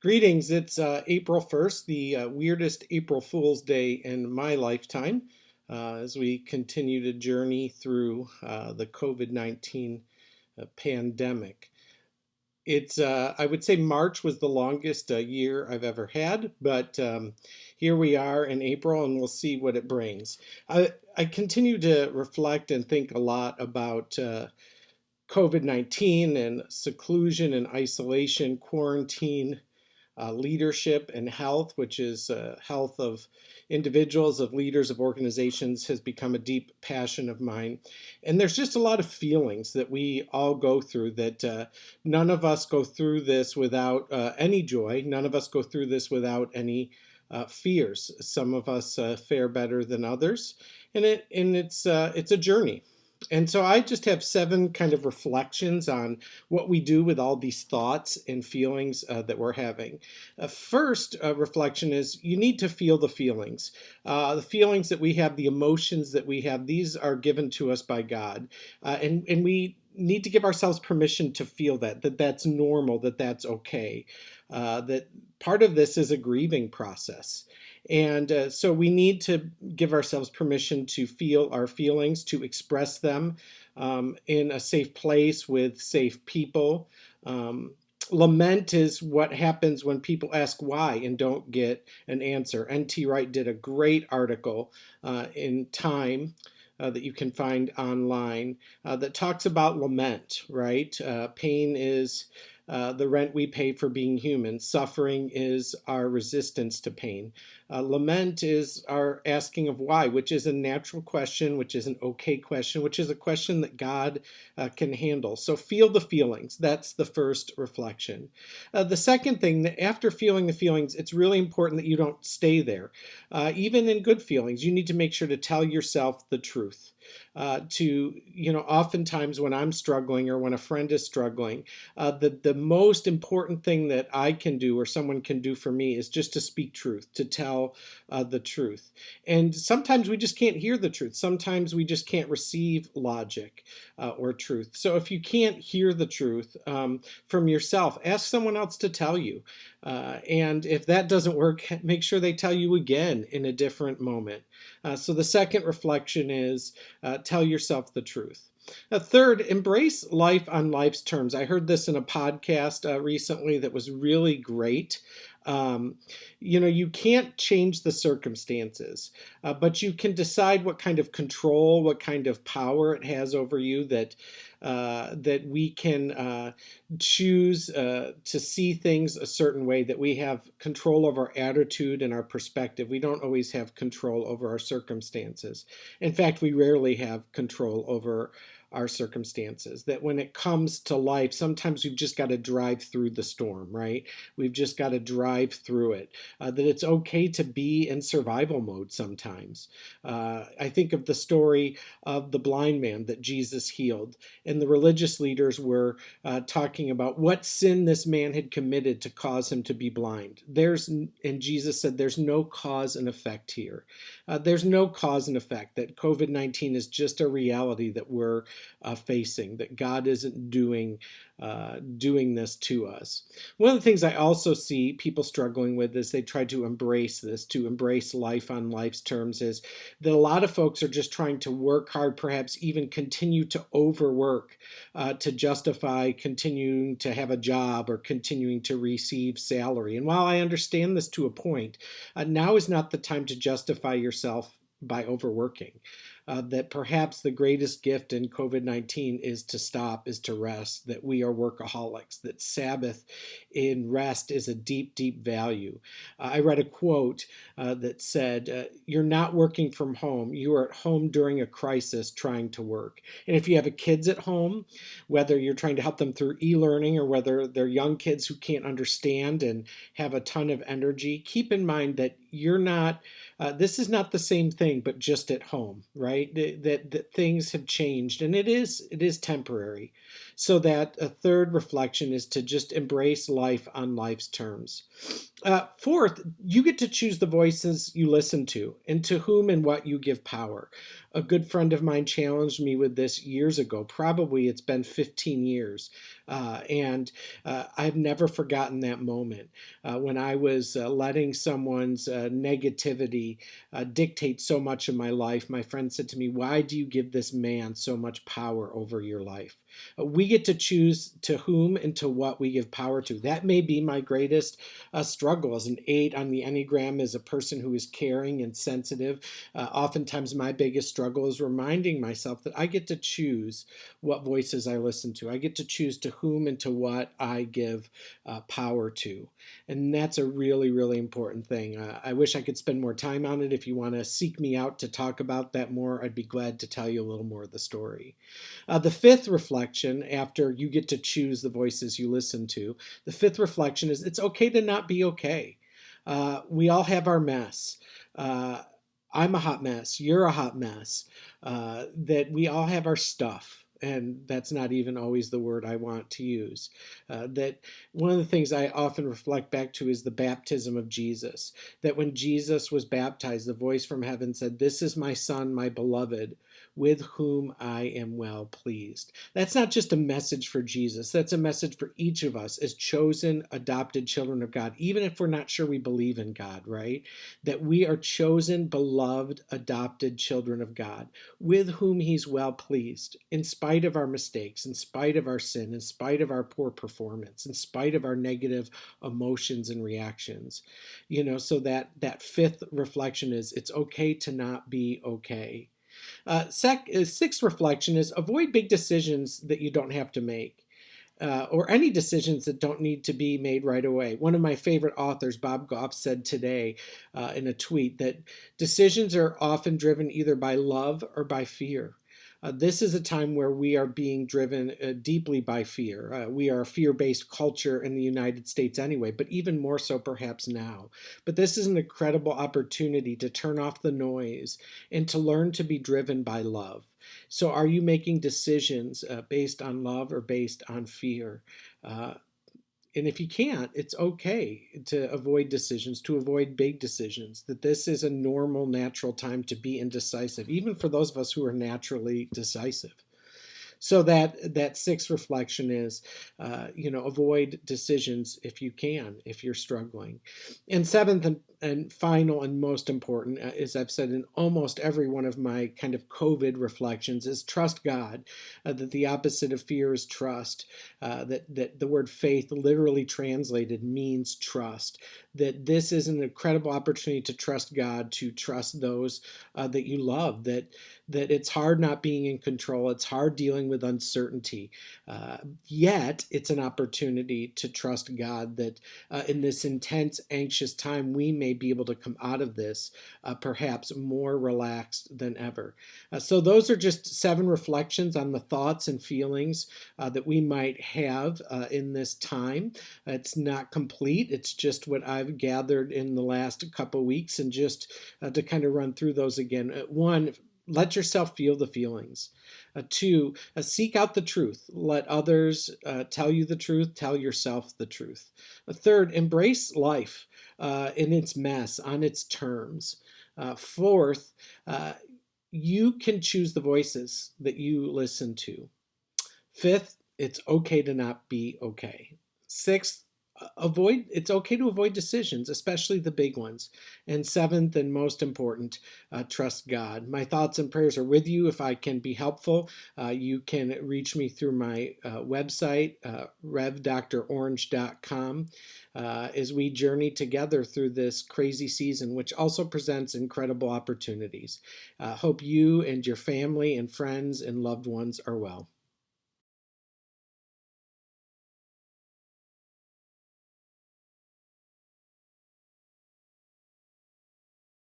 Greetings. It's April 1st, the weirdest April Fool's Day in my lifetime, as we continue to journey through the COVID-19 pandemic. I would say March was the longest year I've ever had, but here we are in April and we'll see what it brings. I continue to reflect and think a lot about COVID-19 and seclusion and isolation, quarantine, leadership and health, which is health of individuals, of leaders, of organizations, has become a deep passion of mine. And there's just a lot of feelings that we all go through that none of us go through this without any joy. None of us go through this without any fears. Some of us fare better than others, and it's a journey. And so I just have seven kind of reflections on what we do with all these thoughts and feelings that we're having. First reflection is you need to feel the feelings. The feelings that we have, the emotions that we have, these are given to us by God. And we need to give ourselves permission to feel that that's normal, that that's okay. That part of this is a grieving process. And so we need to give ourselves permission to feel our feelings, to express them in a safe place with safe people. Lament is what happens when people ask why and don't get an answer. N.T. Wright did a great article in Time that you can find online that talks about lament, right? Pain is the rent we pay for being human. Suffering is our resistance to pain. Lament is our asking of why, which is a natural question, which is an okay question, which is a question that God can handle. So feel the feelings. That's the first reflection. The second thing, that after feeling the feelings, it's really important that you don't stay there. Even in good feelings, you need to make sure to tell yourself the truth. Oftentimes when I'm struggling or when a friend is struggling, the most important thing that I can do or someone can do for me is just to speak truth, to tell the truth. And sometimes we just can't hear the truth. Sometimes we just can't receive logic or truth. So if you can't hear the truth from yourself, ask someone else to tell you. And if that doesn't work, make sure they tell you again in a different moment. So the second reflection is tell yourself the truth. Third, embrace life on life's terms. I heard this in a podcast recently that was really great. You can't change the circumstances, but you can decide what kind of control, what kind of power it has over you, that we can choose to see things a certain way, that we have control over our attitude and our perspective. We don't always have control over our circumstances. In fact, we rarely have control over our circumstances. That when it comes to life, sometimes we've just got to drive through the storm, right? We've just got to drive through it. That it's okay to be in survival mode sometimes. I think of the story of the blind man that Jesus healed, and the religious leaders were talking about what sin this man had committed to cause him to be blind. And Jesus said, there's no cause and effect here. There's no cause and effect, that COVID-19 is just a reality that we're facing, that God isn't doing this to us. One of the things I also see people struggling with as they try to embrace this, to embrace life on life's terms, is that a lot of folks are just trying to work hard, perhaps even continue to overwork to justify continuing to have a job or continuing to receive salary. And while I understand this to a point, now is not the time to justify yourself by overworking. That perhaps the greatest gift in COVID-19 is to stop, is to rest, that we are workaholics, that Sabbath in rest is a deep, deep value. I read a quote that said, you're not working from home, you are at home during a crisis trying to work. And if you have kids at home, whether you're trying to help them through e-learning or whether they're young kids who can't understand and have a ton of energy, keep in mind that this is not the same thing, but just at home, right? That things have changed, and it is temporary. So that a third reflection is to just embrace life on life's terms. Fourth, you get to choose the voices you listen to and to whom and what you give power. A good friend of mine challenged me with this years ago. Probably it's been 15 years. And I've never forgotten that moment when I was letting someone's negativity dictate so much of my life. My friend said to me, "Why do you give this man so much power over your life?" We get to choose to whom and to what we give power to. That may be my greatest struggle as an 8 on the Enneagram, as a person who is caring and sensitive. Oftentimes, my biggest struggle is reminding myself that I get to choose what voices I listen to. I get to choose to whom and to what I give power to. And that's a really, really important thing. I wish I could spend more time on it. If you want to seek me out to talk about that more, I'd be glad to tell you a little more of the story. The fifth reflection, after you get to choose the voices you listen to, the fifth reflection is it's okay to not be okay. We all have our mess. I'm a hot mess. You're a hot mess. That we all have our stuff. And that's not even always the word I want to use. That one of the things I often reflect back to is the baptism of Jesus. That when Jesus was baptized, the voice from heaven said, "This is my son, my beloved, with whom I am well pleased." That's not just a message for Jesus. That's a message for each of us as chosen, adopted children of God, even if we're not sure we believe in God, right? That we are chosen, beloved, adopted children of God, with whom he's well pleased, in spite of our mistakes, in spite of our sin, in spite of our poor performance, in spite of our negative emotions and reactions. So that fifth reflection is it's okay to not be okay. Sixth reflection is avoid big decisions that you don't have to make. Or any decisions that don't need to be made right away. One of my favorite authors, Bob Goff, said today in a tweet that decisions are often driven either by love or by fear. This is a time where we are being driven deeply by fear. We are a fear-based culture in the United States anyway, but even more so perhaps now. But this is an incredible opportunity to turn off the noise and to learn to be driven by love. So are you making decisions based on love or based on fear? And if you can't, it's okay to avoid decisions, to avoid big decisions, that this is a normal, natural time to be indecisive, even for those of us who are naturally decisive. So that sixth reflection is, avoid decisions if you can, if you're struggling. And seventh and final and most important, as I've said in almost every one of my kind of COVID reflections, is trust God. That the opposite of fear is trust. That the word faith, literally translated, means trust. That this is an incredible opportunity to trust God, to trust those that you love. That it's hard not being in control. It's hard dealing with uncertainty. Yet it's an opportunity to trust God that in this intense, anxious time, we may be able to come out of this perhaps more relaxed than ever. So those are just 7 reflections on the thoughts and feelings that we might have in this time. It's not complete. It's just what I've gathered in the last couple weeks, and just to kind of run through those again. 1, let yourself feel the feelings. 2, seek out the truth. Let others tell you the truth. Tell yourself the truth. 3rd, embrace life in its mess, on its terms. 4th, you can choose the voices that you listen to. 5th, it's okay to not be okay. 6th, it's okay to avoid decisions, especially the big ones. And 7th, and most important, trust God. My thoughts and prayers are with you. If I can be helpful, you can reach me through my website, revdrorange.com, as we journey together through this crazy season, which also presents incredible opportunities. Hope you and your family and friends and loved ones are well.